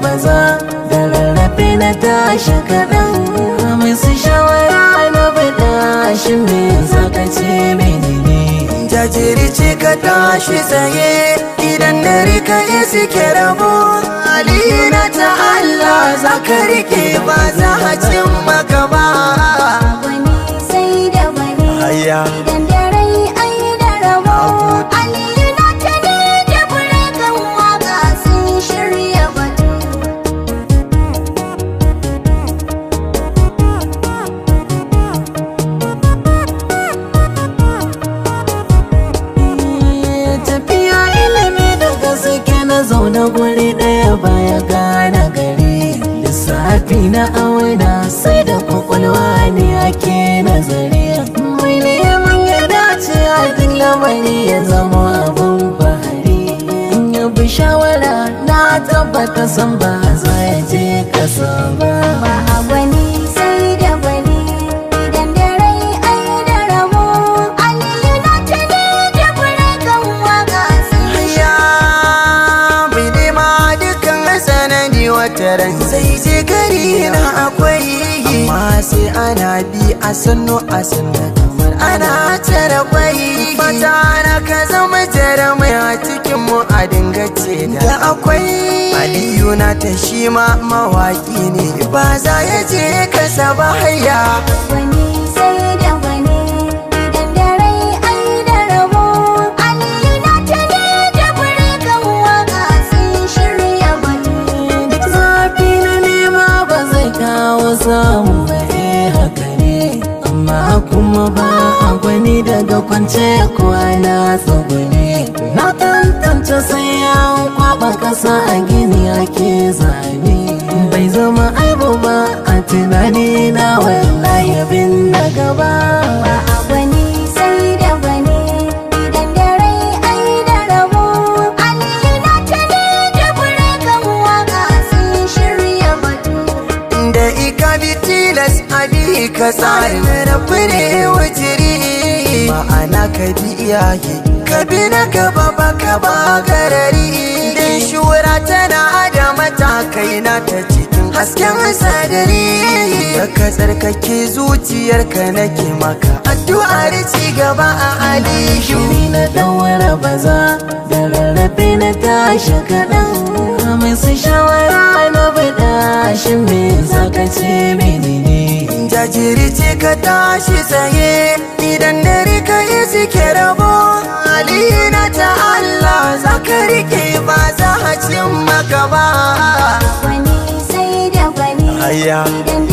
baza da rarrafe na tashi kaɗan musu shawara na bada shi me zaka ce menene jajirce ka tashi tsaye idan dare ka yi suke rabo alina ta Allah za ka rike ba za a cin maka ba wani sai da wani idan dare ai da rabo alina ta ne da kan waka sun shirya batu tafiya ilimi daga suke na zaune guri ɗaya baya gane gari lissafi na auna sai da kwakwalwa ne ake nazari mai neman ya dace a duk lamari ya zama abun bahari in ya bi shawara na tabbata san ba za ya je kasa ba a gwani sai da gwani idan dare ai da rabo alina ta ne da kan waka sun ya mai nema dukkan sanani wata ran sai je gari na akwai amma sai ana bi a sannu kamar ana tara kwai fata na ka zama tara mai a cikin mu a dinga ce da akwai aliyu na ta shi ma mawaki ne ba za ya je kasa ba haya gwani sai da gwani idan dare ai da rabo alina ta ne da kan waka sun shirya batu duk zafi na nema ba zai kawo samu ba haka ne amma kuma ba a gwani daga kwance kwana tsogune na tantance sai yawon kwaba kasa a gini ake zane bai zama aibu ba a tunani na wallahi bin na gaba a gwani sai da gwani idan dare ai da rabo alina ta ne da kan waka sun shirya batu da ika bi tilas abi ka tsarin rafi ne wujiri ma'ana ka bi iyaye ka bi na gaba baka ba garari din shura tana da matakai na ta cikin hasken sadari da ka tsarkake zuciyarka nake maka addu'ar ci gaba a alishu shiri na daura baza da rarrafe na tashi kaɗan musu shawara na bada shi me zaka ce menene jajirce ka tashi tsaye idan dare ka yi suke rabo alina ta Allah za ka rike ba za a cin maka ba gwani sai da gwani idan